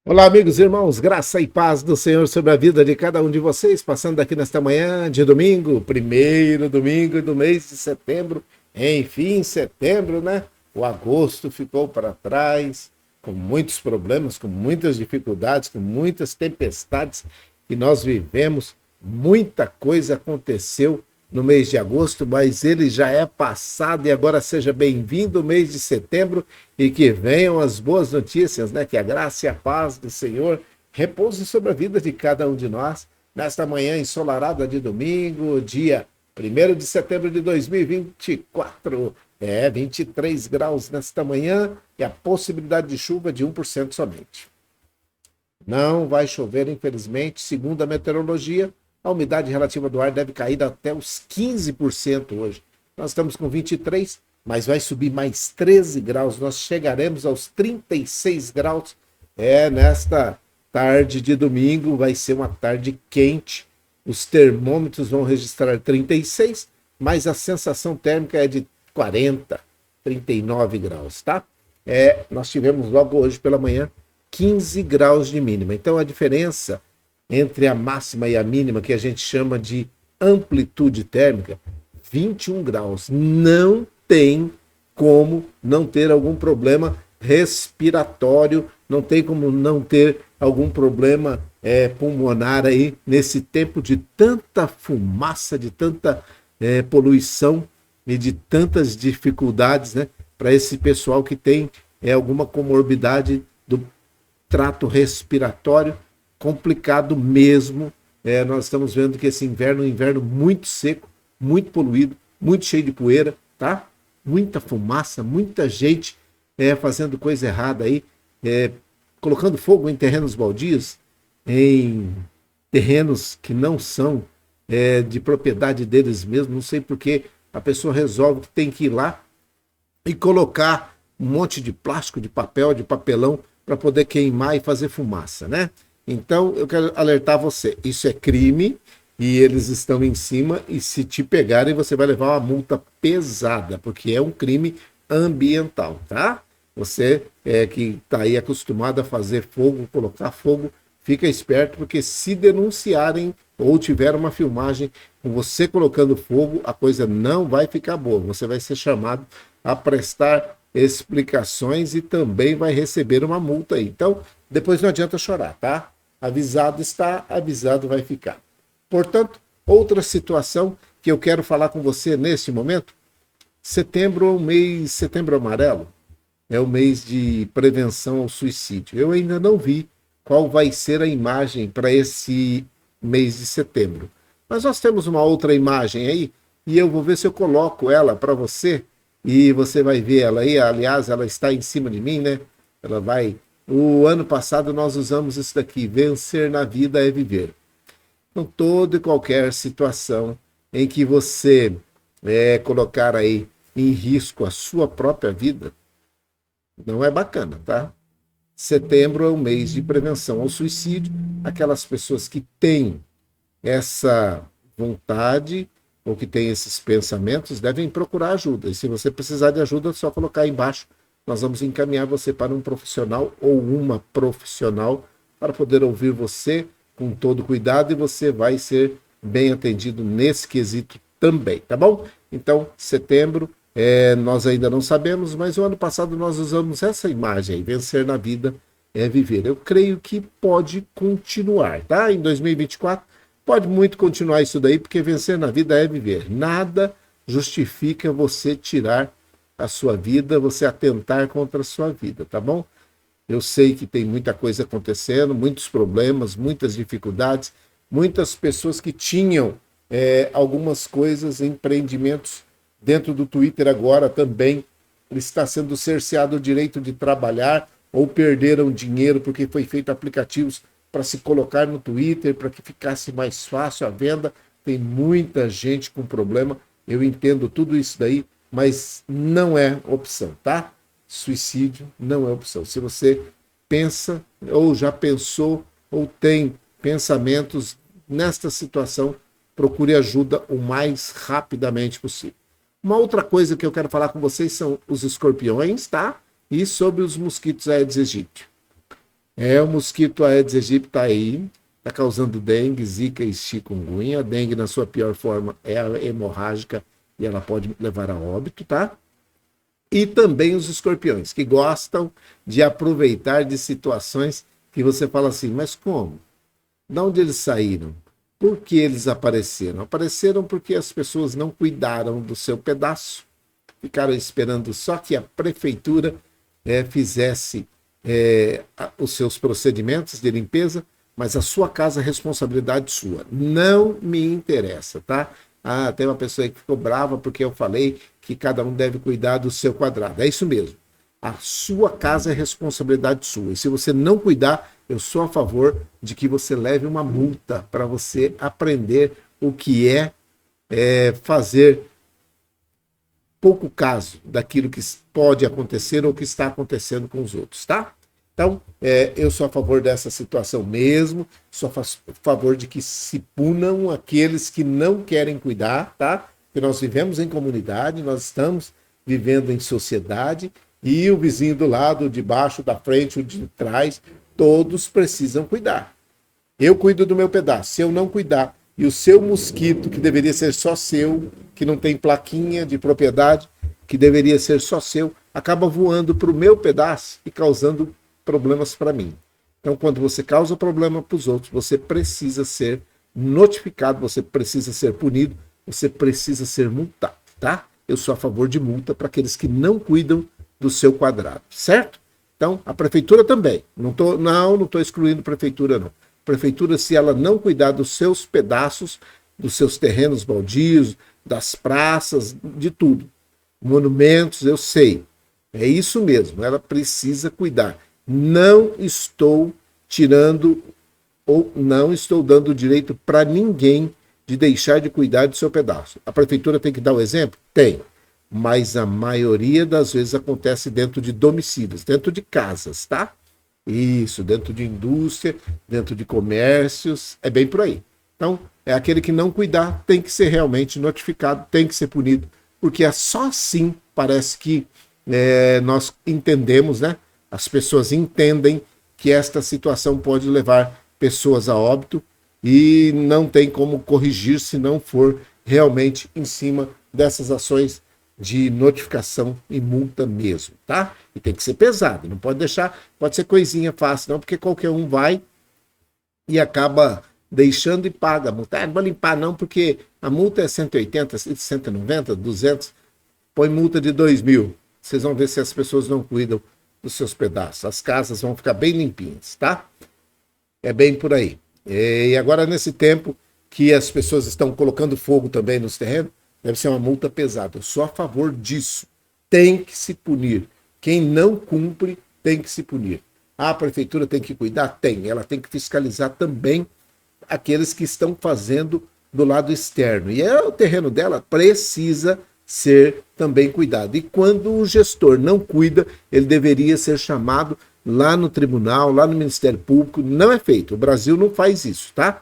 Olá, amigos e irmãos, graça e paz do Senhor sobre a vida de cada um de vocês, passando aqui nesta manhã de domingo, primeiro domingo do mês de setembro, enfim, setembro, né? O agosto ficou para trás, com muitos problemas, com muitas dificuldades, com muitas tempestades que nós vivemos, muita coisa aconteceu no mês de agosto, mas ele já é passado e agora seja bem-vindo o mês de setembro e que venham as boas notícias, né? Que a graça e a paz do Senhor repouse sobre a vida de cada um de nós nesta manhã ensolarada de domingo, dia 1º de setembro de 2024. 23 graus nesta manhã e a possibilidade de chuva de 1% somente. Não vai chover, infelizmente, segundo a meteorologia, a umidade relativa do ar deve cair até os 15% hoje. Nós estamos com 23, mas vai subir mais 13 graus. Nós chegaremos aos 36 graus. Nesta tarde de domingo vai ser uma tarde quente. Os termômetros vão registrar 36, mas a sensação térmica é de 40, 39 graus, tá? Nós tivemos logo hoje pela manhã 15 graus de mínima. Então a diferença entre a máxima e a mínima, que a gente chama de amplitude térmica, 21 graus. Não tem como não ter algum problema respiratório, não tem como não ter algum problema pulmonar aí nesse tempo de tanta fumaça, de tanta poluição e de tantas dificuldades, né, para esse pessoal que tem alguma comorbidade do trato respiratório, complicado mesmo. Nós estamos vendo que esse inverno é um inverno muito seco, muito poluído, muito cheio de poeira, tá? Muita fumaça, muita gente fazendo coisa errada aí, colocando fogo em terrenos baldios, em terrenos que não são de propriedade deles mesmos. Não sei porque a pessoa resolve que tem que ir lá e colocar um monte de plástico, de papel, de papelão para poder queimar e fazer fumaça, né? Então, eu quero alertar você, isso é crime e eles estão em cima e se te pegarem você vai levar uma multa pesada, porque é um crime ambiental, tá? Você que está aí acostumado a fazer fogo, colocar fogo, fica esperto, porque se denunciarem ou tiver uma filmagem com você colocando fogo, a coisa não vai ficar boa. Você vai ser chamado a prestar explicações e também vai receber uma multa aí. Então, depois não adianta chorar, tá? Avisado está, avisado vai ficar. Portanto, outra situação que eu quero falar com você neste momento, setembro é um mês, setembro amarelo, é o mês de prevenção ao suicídio. Eu ainda não vi qual vai ser a imagem para esse mês de setembro. Mas nós temos uma outra imagem aí e eu vou ver se eu coloco ela para você e você vai ver ela aí. Aliás, ela está em cima de mim, né? Ela vai. O ano passado nós usamos isso daqui: vencer na vida é viver. Então, toda e qualquer situação em que você colocar aí em risco a sua própria vida, não é bacana, tá? Setembro é o mês de prevenção ao suicídio. Aquelas pessoas que têm essa vontade ou que têm esses pensamentos devem procurar ajuda. E se você precisar de ajuda, é só colocar aí embaixo. Nós vamos encaminhar você para um profissional ou uma profissional para poder ouvir você com todo cuidado e você vai ser bem atendido nesse quesito também, tá bom? Então, setembro, nós ainda não sabemos, mas o ano passado nós usamos essa imagem aí: vencer na vida é viver. Eu creio que pode continuar, tá? Em 2024, pode muito continuar isso daí, porque vencer na vida é viver. Nada justifica você tirar a sua vida, você atentar contra a sua vida, tá bom? Eu sei que tem muita coisa acontecendo, muitos problemas, muitas dificuldades, muitas pessoas que tinham algumas coisas, empreendimentos dentro do Twitter agora também está sendo cerceado o direito de trabalhar ou perderam dinheiro porque foi feito aplicativos para se colocar no Twitter, para que ficasse mais fácil a venda. Tem muita gente com problema, eu entendo tudo isso daí, mas não é opção, tá? Suicídio não é opção. Se você pensa, ou já pensou, ou tem pensamentos nesta situação, procure ajuda o mais rapidamente possível. Uma outra coisa que eu quero falar com vocês são os escorpiões, tá? E sobre os mosquitos Aedes aegypti. O mosquito Aedes aegypti está aí, está causando dengue, zika e chikungunya. A dengue, na sua pior forma, é a hemorrágica e ela pode levar a óbito, tá? E também os escorpiões, que gostam de aproveitar de situações que você fala assim, mas como? De onde eles saíram? Por que eles apareceram? Apareceram porque as pessoas não cuidaram do seu pedaço, ficaram esperando só que a prefeitura fizesse os seus procedimentos de limpeza, mas a sua casa é responsabilidade sua. Não me interessa, tá? Ah, tem uma pessoa aí que ficou brava porque eu falei que cada um deve cuidar do seu quadrado. É isso mesmo. A sua casa é responsabilidade sua. E se você não cuidar, eu sou a favor de que você leve uma multa para você aprender o que fazer pouco caso daquilo que pode acontecer ou que está acontecendo com os outros, tá? Então, eu sou a favor dessa situação mesmo, sou a favor de que se punam aqueles que não querem cuidar, tá? Porque nós vivemos em comunidade, nós estamos vivendo em sociedade e o vizinho do lado, de baixo, da frente, o de trás, todos precisam cuidar. Eu cuido do meu pedaço. Se eu não cuidar e o seu mosquito, que deveria ser só seu, que não tem plaquinha de propriedade, que deveria ser só seu, acaba voando para o meu pedaço e causando problemas para mim. Então, quando você causa problema para os outros, você precisa ser notificado, você precisa ser punido, você precisa ser multado, tá? Eu sou a favor de multa para aqueles que não cuidam do seu quadrado, certo? Então, a prefeitura também. Não estou excluindo a prefeitura, não. A prefeitura, se ela não cuidar dos seus pedaços, dos seus terrenos baldios, das praças, de tudo. Monumentos, eu sei. É isso mesmo, ela precisa cuidar. Não estou tirando ou não estou dando direito para ninguém de deixar de cuidar do seu pedaço. A prefeitura tem que dar o exemplo? Tem. Mas a maioria das vezes acontece dentro de domicílios, dentro de casas, tá? Isso, dentro de indústria, dentro de comércios, é bem por aí. Então, é aquele que não cuidar tem que ser realmente notificado, tem que ser punido, porque é só assim, parece que nós entendemos, né? As pessoas entendem que esta situação pode levar pessoas a óbito e não tem como corrigir se não for realmente em cima dessas ações de notificação e multa mesmo, tá? E tem que ser pesado, não pode deixar, pode ser coisinha fácil não, porque qualquer um vai e acaba deixando e paga a multa. Não vou limpar não, porque a multa é 180, 190, 200, põe multa de 2.000. Vocês vão ver se as pessoas não cuidam dos seus pedaços. As casas vão ficar bem limpinhas, tá? É bem por aí. E agora, nesse tempo que as pessoas estão colocando fogo também nos terrenos, deve ser uma multa pesada. Eu sou a favor disso. Tem que se punir. Quem não cumpre tem que se punir. A prefeitura tem que cuidar? Tem. Ela tem que fiscalizar também aqueles que estão fazendo do lado externo. E o terreno dela precisa ser também cuidado. E quando o gestor não cuida, ele deveria ser chamado lá no tribunal, lá no Ministério Público. Não é feito. O Brasil não faz isso, tá?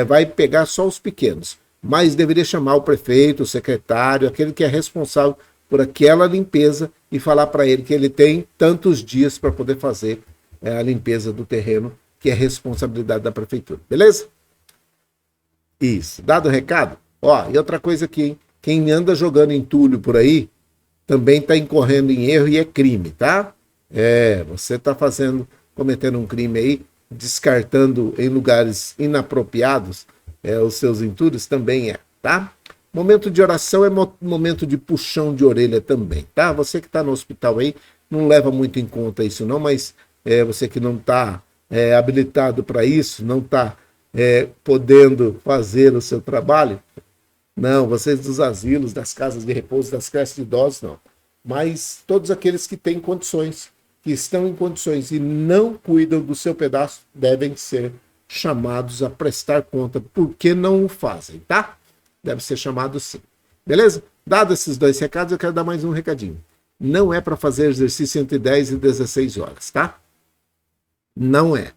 Vai pegar só os pequenos. Mas deveria chamar o prefeito, o secretário, aquele que é responsável por aquela limpeza e falar para ele que ele tem tantos dias para poder fazer a limpeza do terreno, que é responsabilidade da prefeitura. Beleza? Isso. Dado o recado? Ó, e outra coisa aqui, hein? Quem anda jogando entulho por aí também está incorrendo em erro e é crime, tá? Você está cometendo um crime aí, descartando em lugares inapropriados os seus entulhos, também tá? Momento de oração é momento de puxão de orelha também, tá? Você que está no hospital aí, não leva muito em conta isso não, mas você que não está habilitado para isso, não está podendo fazer o seu trabalho, não, vocês dos asilos, das casas de repouso, das creches de idosos, não. Mas todos aqueles que têm condições, que estão em condições e não cuidam do seu pedaço, devem ser chamados a prestar conta, porque não o fazem, tá? Deve ser chamado sim. Beleza? Dado esses dois recados, eu quero dar mais um recadinho. Não é para fazer exercício entre 10 e 16 horas, tá? Não é.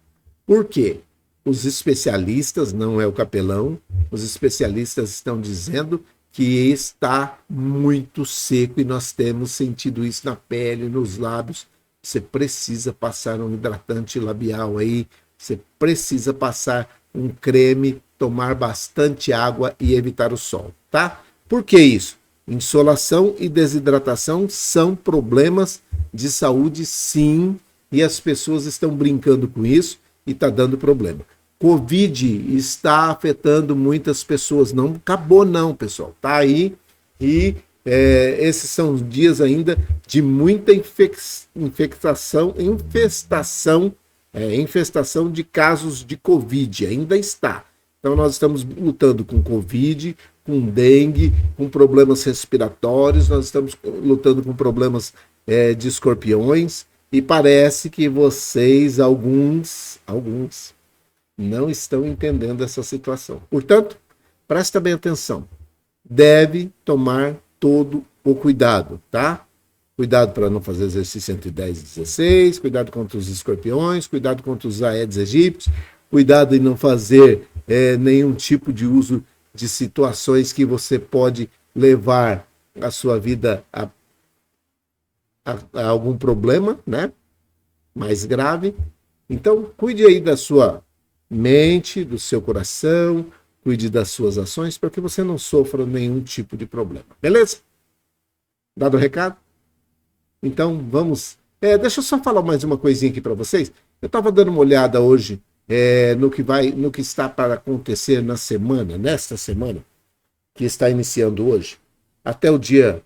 Por quê? Os especialistas, não é o capelão, os especialistas estão dizendo que está muito seco e nós temos sentido isso na pele, nos lábios, você precisa passar um hidratante labial aí, você precisa passar um creme, tomar bastante água e evitar o sol, tá? Por que isso? Insolação e desidratação são problemas de saúde, sim, e as pessoas estão brincando com isso e está dando problema. Covid está afetando muitas pessoas, não acabou não, pessoal, tá aí e esses são dias ainda de muita infestação de casos de Covid, ainda está. Então nós estamos lutando com Covid, com dengue, com problemas respiratórios, nós estamos lutando com problemas de escorpiões, e parece que vocês, alguns, não estão entendendo essa situação. Portanto, presta bem atenção. Deve tomar todo o cuidado, tá? Cuidado para não fazer exercício entre 10 e 16, cuidado contra os escorpiões, cuidado contra os aedes aegyptis, cuidado em não fazer nenhum tipo de uso de situações que você pode levar a sua vida a algum problema, né? Mais grave. Então, cuide aí da sua mente, do seu coração, cuide das suas ações para que você não sofra nenhum tipo de problema. Beleza? Dado o recado? Então, vamos... deixa eu só falar mais uma coisinha aqui para vocês. Eu estava dando uma olhada hoje no que está para acontecer nesta semana, que está iniciando hoje, até o dia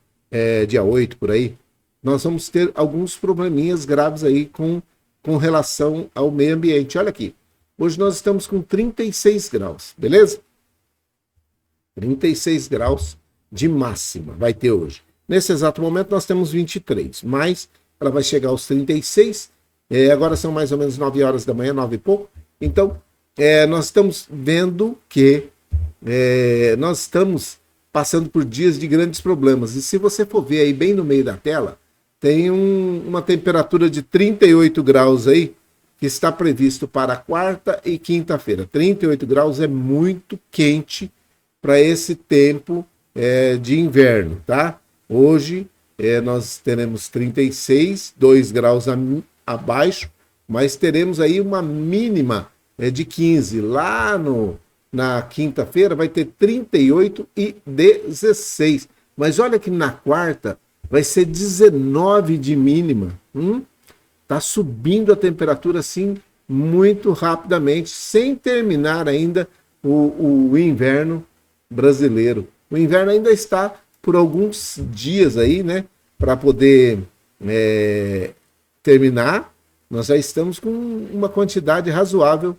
8 por aí, nós vamos ter alguns probleminhas graves aí com relação ao meio ambiente. Olha aqui, hoje nós estamos com 36 graus, beleza? 36 graus de máxima vai ter hoje. Nesse exato momento nós temos 23, mas ela vai chegar aos 36, agora são mais ou menos 9 horas da manhã, 9 e pouco. Então, nós estamos vendo que nós estamos passando por dias de grandes problemas. E se você for ver aí bem no meio da tela, tem uma temperatura de 38 graus aí, que está previsto para quarta e quinta-feira. 38 graus é muito quente para esse tempo de inverno, tá? Hoje nós teremos 36, 2 graus abaixo, mas teremos aí uma mínima de 15. Lá na quinta-feira vai ter 38 e 16. Mas olha que na quarta vai ser 19 de mínima. Tá subindo a temperatura assim muito rapidamente, sem terminar ainda o inverno brasileiro. O inverno ainda está por alguns dias aí, né, para poder terminar. Nós já estamos com uma quantidade razoável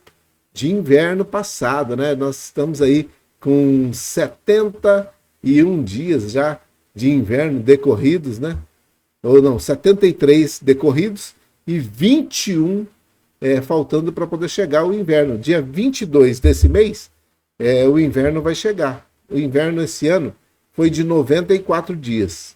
de inverno passado, né? Nós estamos aí com 71 dias já de inverno decorridos, né? Ou não, 73 decorridos e 21 faltando para poder chegar o inverno. Dia 22 desse mês, o inverno vai chegar. O inverno esse ano foi de 94 dias,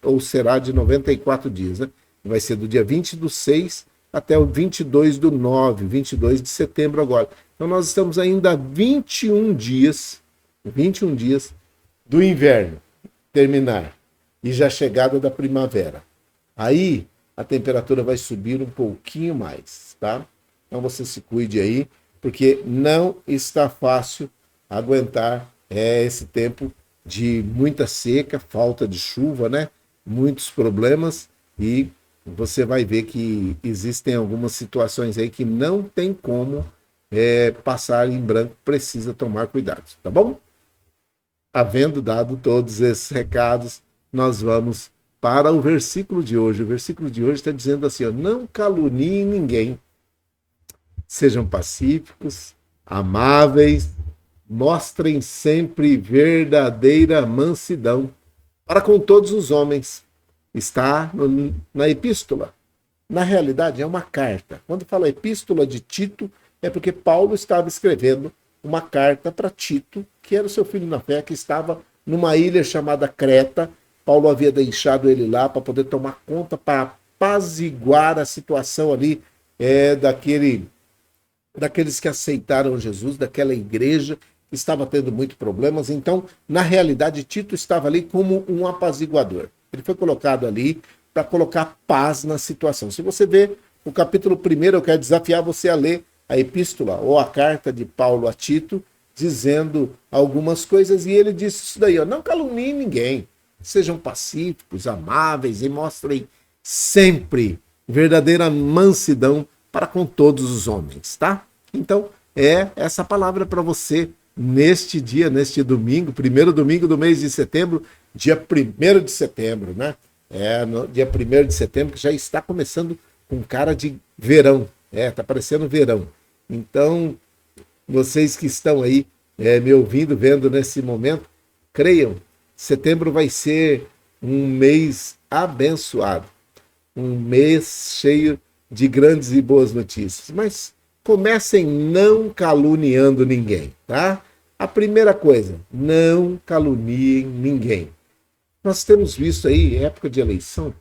ou será de 94 dias, né? Vai ser do dia 20/6 até o 22/9, 22 de setembro agora. Então nós estamos ainda a 21 dias do inverno terminar e já chegada da primavera. Aí a temperatura vai subir um pouquinho mais, tá? Então você se cuide aí, porque não está fácil aguentar esse tempo de muita seca, falta de chuva, né? Muitos problemas, e você vai ver que existem algumas situações aí que não tem como passar em branco, precisa tomar cuidado, tá bom? Havendo dado todos esses recados, nós vamos para o versículo de hoje. O versículo de hoje está dizendo assim, ó, não caluniem ninguém, sejam pacíficos, amáveis, mostrem sempre verdadeira mansidão para com todos os homens. Está na epístola. Na realidade, é uma carta. Quando fala epístola de Tito, é porque Paulo estava escrevendo uma carta para Tito, que era o seu filho na fé, que estava numa ilha chamada Creta. Paulo havia deixado ele lá para poder tomar conta, para apaziguar a situação ali daqueles que aceitaram Jesus, daquela igreja que estava tendo muitos problemas. Então, na realidade, Tito estava ali como um apaziguador. Ele foi colocado ali para colocar paz na situação. Se você vê o capítulo 1, eu quero desafiar você a ler a epístola ou a carta de Paulo a Tito, dizendo algumas coisas, e ele disse isso daí, ó, não caluniem ninguém, sejam pacíficos, amáveis e mostrem sempre verdadeira mansidão para com todos os homens, tá? Então, é essa palavra para você neste dia, neste domingo, primeiro domingo do mês de setembro, dia 1º de setembro, né? No dia 1º de setembro, que já está começando com cara de verão, tá parecendo verão. Então, vocês que estão aí me ouvindo, vendo nesse momento, creiam, setembro vai ser um mês abençoado, um mês cheio de grandes e boas notícias. Mas comecem não caluniando ninguém, tá? A primeira coisa, não caluniem ninguém. Nós temos visto aí, época de eleição,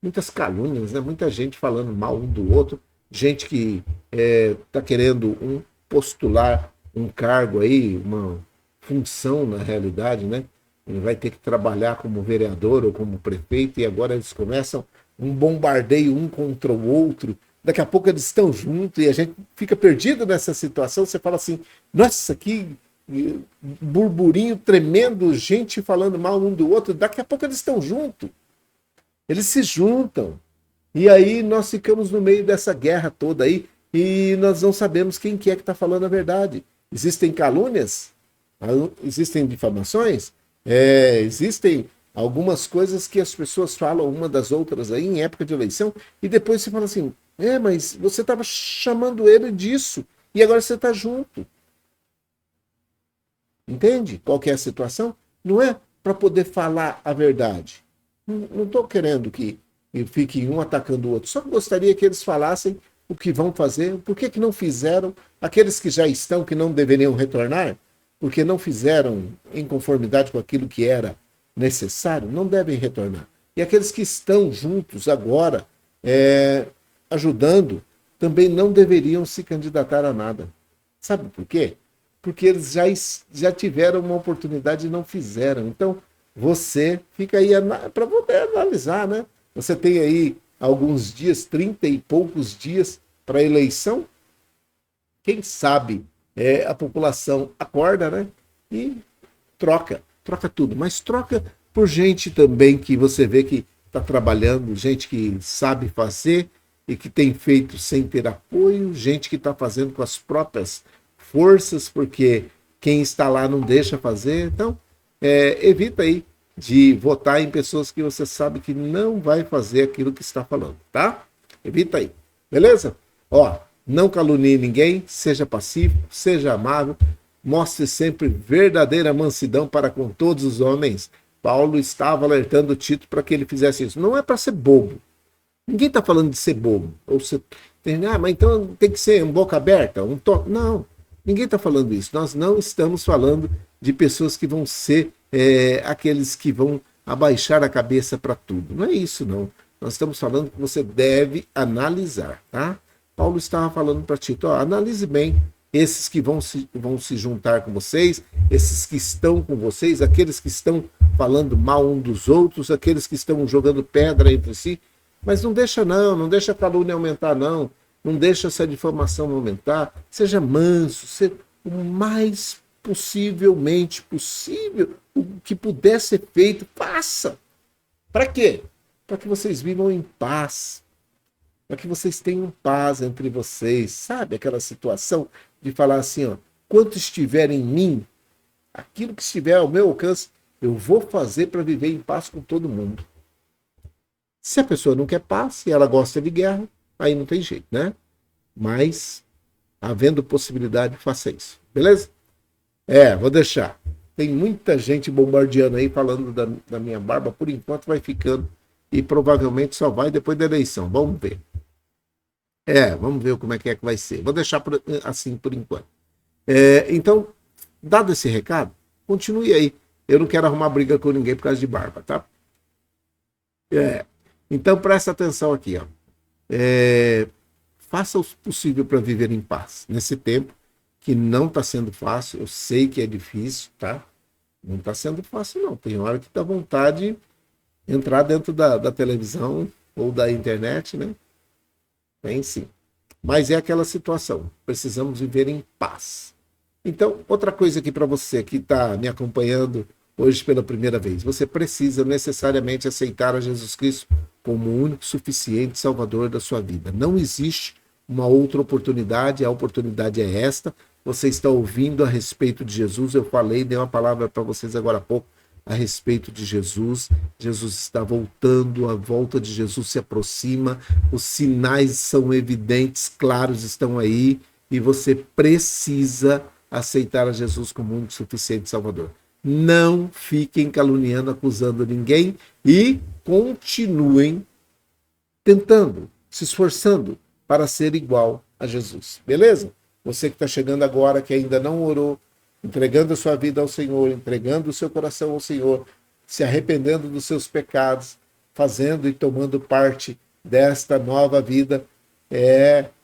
muitas calúnias, né? Muita gente falando mal um do outro, gente que está querendo postular um cargo aí, uma função na realidade, né? Ele vai ter que trabalhar como vereador ou como prefeito e agora eles começam um bombardeio um contra o outro. Daqui a pouco eles estão juntos e a gente fica perdido nessa situação. Você fala assim, nossa, que burburinho tremendo, gente falando mal um do outro. Daqui a pouco eles estão juntos. Eles se juntam. E aí nós ficamos no meio dessa guerra toda aí e nós não sabemos quem que é que está falando a verdade. Existem calúnias? Existem difamações? Existem algumas coisas que as pessoas falam uma das outras aí em época de eleição e depois você fala assim, mas você estava chamando ele disso e agora você está junto. Entende qual que é a situação? Não é para poder falar a verdade. Não estou querendo que fiquem um atacando o outro. Só gostaria que eles falassem o que vão fazer, por que não fizeram, aqueles que já estão, que não deveriam retornar, porque não fizeram em conformidade com aquilo que era necessário, não devem retornar. E aqueles que estão juntos agora, ajudando, também não deveriam se candidatar a nada. Sabe por quê? Porque eles já tiveram uma oportunidade e não fizeram. Então, você fica aí para poder analisar, né? Você tem aí alguns dias, 30 e poucos dias para a eleição. Quem sabe a população acorda, né? E troca tudo. Mas troca por gente também que você vê que está trabalhando, gente que sabe fazer e que tem feito sem ter apoio, gente que está fazendo com as próprias forças, porque quem está lá não deixa fazer. Então, evita aí de votar em pessoas que você sabe que não vai fazer aquilo que está falando, tá? Evita aí, beleza? Ó, não calunie ninguém, seja pacífico, seja amável, mostre sempre verdadeira mansidão para com todos os homens. Paulo estava alertando Tito para que ele fizesse isso. Não é para ser bobo. Ninguém está falando de ser bobo. Ou você mas então tem que ser boca aberta, Não, ninguém está falando isso. Nós não estamos falando de pessoas que vão ser aqueles que vão abaixar a cabeça para tudo. Não é isso, não. Nós estamos falando que você deve analisar, tá? Paulo estava falando para Tito, analise bem esses que vão se juntar com vocês, esses que estão com vocês, aqueles que estão falando mal um dos outros, aqueles que estão jogando pedra entre si, mas não deixa a calúnia aumentar não deixa essa difamação aumentar, seja manso, seja o mais possivelmente possível, o que puder ser feito, faça. Para quê? Para que vocês vivam em paz, para que vocês tenham paz entre vocês, sabe? Aquela situação de falar assim, ó, quanto estiver em mim, aquilo que estiver ao meu alcance, eu vou fazer para viver em paz com todo mundo. Se a pessoa não quer paz e ela gosta de guerra, aí não tem jeito, né? Mas, havendo possibilidade, faça isso. Beleza? Vou deixar. Tem muita gente bombardeando aí, falando da minha barba. Por enquanto vai ficando. E provavelmente só vai depois da eleição. Vamos ver. Vamos ver como é que vai ser. Vou deixar assim por enquanto. Então, dado esse recado, continue aí. Eu não quero arrumar briga com ninguém por causa de barba, tá? Então, presta atenção aqui, ó. Faça o possível para viver em paz nesse tempo que não está sendo fácil. Eu sei que é difícil, tá? Não está sendo fácil, não. Tem hora que dá vontade entrar dentro da televisão ou da internet, né? Tem sim. Mas é aquela situação. Precisamos viver em paz. Então, outra coisa aqui para você que está me acompanhando hoje pela primeira vez. Você precisa necessariamente aceitar a Jesus Cristo como o único suficiente Salvador da sua vida. Não existe uma outra oportunidade, a oportunidade é esta. Você está ouvindo a respeito de Jesus, eu falei, dei uma palavra para vocês agora há pouco a respeito de Jesus. Jesus está voltando, a volta de Jesus se aproxima, os sinais são evidentes, claros, estão aí, e você precisa aceitar a Jesus como único suficiente Salvador. Não fiquem caluniando, acusando ninguém e continuem tentando, se esforçando para ser igual a Jesus. Beleza? Você que está chegando agora, que ainda não orou, entregando a sua vida ao Senhor, entregando o seu coração ao Senhor, se arrependendo dos seus pecados, fazendo e tomando parte desta nova vida,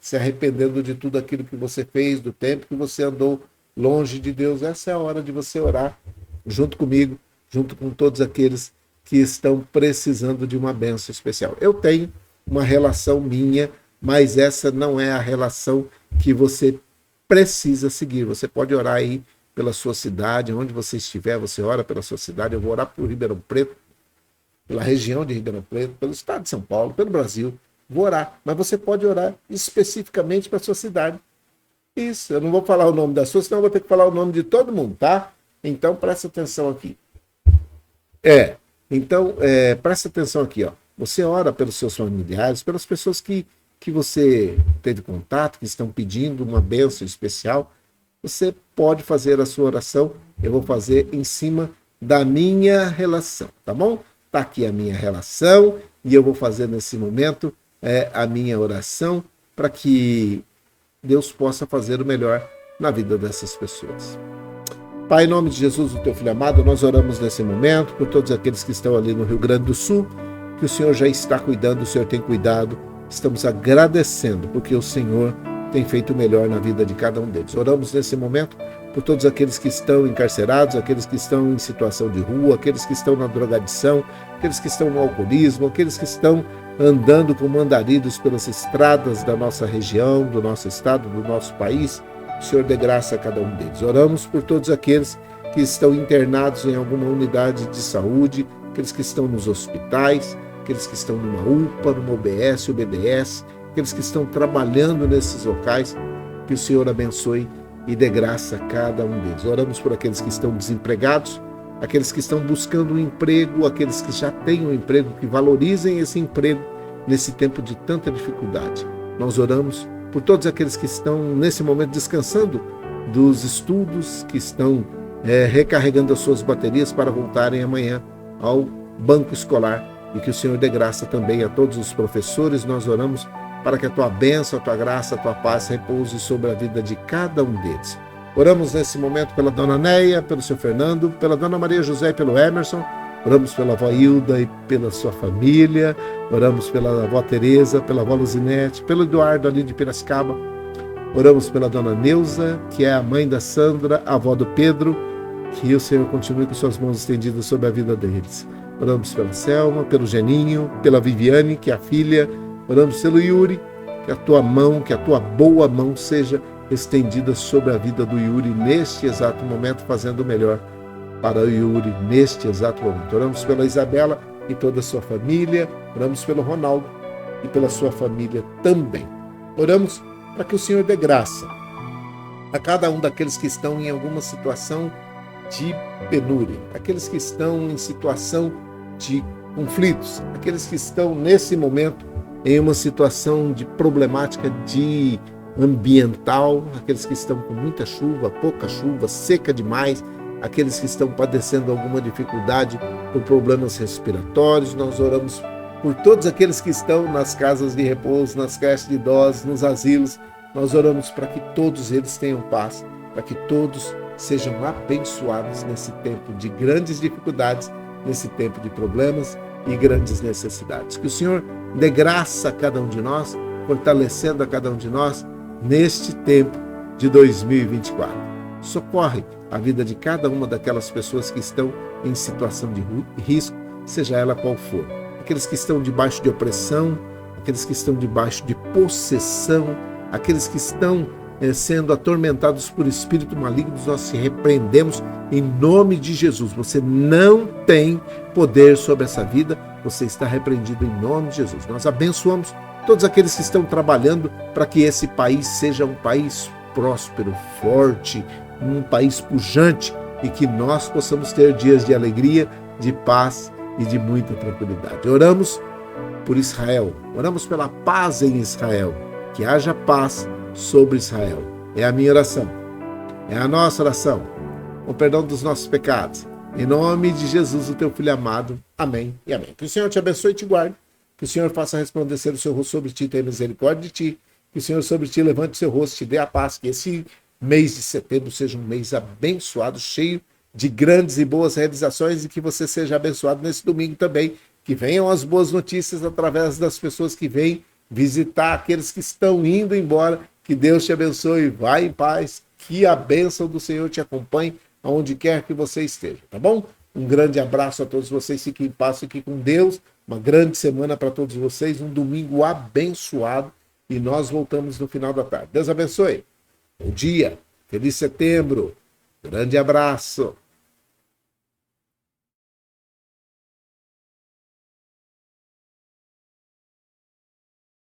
se arrependendo de tudo aquilo que você fez, do tempo que você andou longe de Deus. Essa é a hora de você orar junto comigo, junto com todos aqueles que estão precisando de uma bênção especial. Eu tenho uma relação minha, mas essa não é a relação que você precisa seguir. Você pode orar aí pela sua cidade, onde você estiver, você ora pela sua cidade. Eu vou orar por Ribeirão Preto, pela região de Ribeirão Preto, pelo estado de São Paulo, pelo Brasil. Vou orar, mas você pode orar especificamente para a sua cidade. Isso, eu não vou falar o nome da sua, senão eu vou ter que falar o nome de todo mundo, tá? Então, presta atenção aqui. Presta atenção aqui, ó. Você ora pelos seus familiares, pelas pessoas que você teve contato, que estão pedindo uma bênção especial. Você pode fazer a sua oração, eu vou fazer em cima da minha relação, tá bom? Tá aqui a minha relação e eu vou fazer nesse momento a minha oração para que Deus possa fazer o melhor na vida dessas pessoas. Pai, em nome de Jesus, o teu filho amado, nós oramos nesse momento por todos aqueles que estão ali no Rio Grande do Sul, que o Senhor já está cuidando, o Senhor tem cuidado. Estamos agradecendo porque o Senhor tem feito o melhor na vida de cada um deles. Oramos nesse momento por todos aqueles que estão encarcerados, aqueles que estão em situação de rua, aqueles que estão na drogadição, aqueles que estão no alcoolismo, aqueles que estão andando como andaridos pelas estradas da nossa região, do nosso estado, do nosso país. O Senhor dê graça a cada um deles. Oramos por todos aqueles que estão internados em alguma unidade de saúde, aqueles que estão nos hospitais, aqueles que estão numa UPA, numa OBS, UBDS, aqueles que estão trabalhando nesses locais, que o Senhor abençoe e dê graça a cada um deles. Oramos por aqueles que estão desempregados, aqueles que estão buscando um emprego, aqueles que já têm um emprego, que valorizem esse emprego nesse tempo de tanta dificuldade. Nós oramos por todos aqueles que estão nesse momento descansando dos estudos, que estão recarregando as suas baterias para voltarem amanhã ao banco escolar, e que o Senhor dê graça também a todos os professores. Nós oramos para que a tua bênção, a tua graça, a tua paz repouse sobre a vida de cada um deles. Oramos nesse momento pela dona Neia, pelo seu Fernando, pela dona Maria José e pelo Emerson. Oramos pela avó Hilda e pela sua família. Oramos pela avó Tereza, pela avó Luzinete, pelo Eduardo ali de Piracicaba. Oramos pela dona Neuza, que é a mãe da Sandra, a avó do Pedro. Que o Senhor continue com suas mãos estendidas sobre a vida deles. Oramos pela Selma, pelo Geninho, pela Viviane, que é a filha. Oramos pelo Yuri, que a tua mão, que a tua boa mão seja estendida sobre a vida do Yuri neste exato momento, fazendo o melhor para o Yuri neste exato momento. Oramos pela Isabela e toda a sua família. Oramos pelo Ronaldo e pela sua família também. Oramos para que o Senhor dê graça a cada um daqueles que estão em alguma situação de penúria, aqueles que estão em situação de conflitos, aqueles que estão nesse momento em uma situação de problemática de ambiental, aqueles que estão com muita chuva, pouca chuva, seca demais, aqueles que estão padecendo alguma dificuldade por problemas respiratórios. Nós oramos por todos aqueles que estão nas casas de repouso, nas creches de idosos, nos asilos. Nós oramos para que todos eles tenham paz, para que todos sejam abençoados nesse tempo de grandes dificuldades, nesse tempo de problemas e grandes necessidades. Que o Senhor dê graça a cada um de nós, fortalecendo a cada um de nós neste tempo de 2024. Socorre a vida de cada uma daquelas pessoas que estão em situação de risco, seja ela qual for. Aqueles que estão debaixo de opressão, aqueles que estão debaixo de possessão, aqueles que estão sendo atormentados por espírito malignos, nós se repreendemos em nome de Jesus. Você não tem poder sobre essa vida, você está repreendido em nome de Jesus. Nós abençoamos todos aqueles que estão trabalhando para que esse país seja um país próspero, forte, um país pujante e que nós possamos ter dias de alegria, de paz e de muita tranquilidade. Oramos por Israel, oramos pela paz em Israel, que haja paz sobre Israel. É a minha oração, é a nossa oração, com perdão dos nossos pecados. Em nome de Jesus, o teu Filho amado. Amém e amém. Que o Senhor te abençoe e te guarde, que o Senhor faça resplandecer o seu rosto sobre ti, tenha misericórdia de ti, que o Senhor sobre ti levante o seu rosto, te dê a paz, que esse mês de setembro seja um mês abençoado, cheio de grandes e boas realizações, e que você seja abençoado nesse domingo também, que venham as boas notícias através das pessoas que vêm visitar, aqueles que estão indo embora. Que Deus te abençoe, vai em paz, que a bênção do Senhor te acompanhe aonde quer que você esteja, tá bom? Um grande abraço a todos vocês, fiquem em paz, fiquem com Deus, uma grande semana para todos vocês, um domingo abençoado, e nós voltamos no final da tarde. Deus abençoe, bom dia, feliz setembro, grande abraço.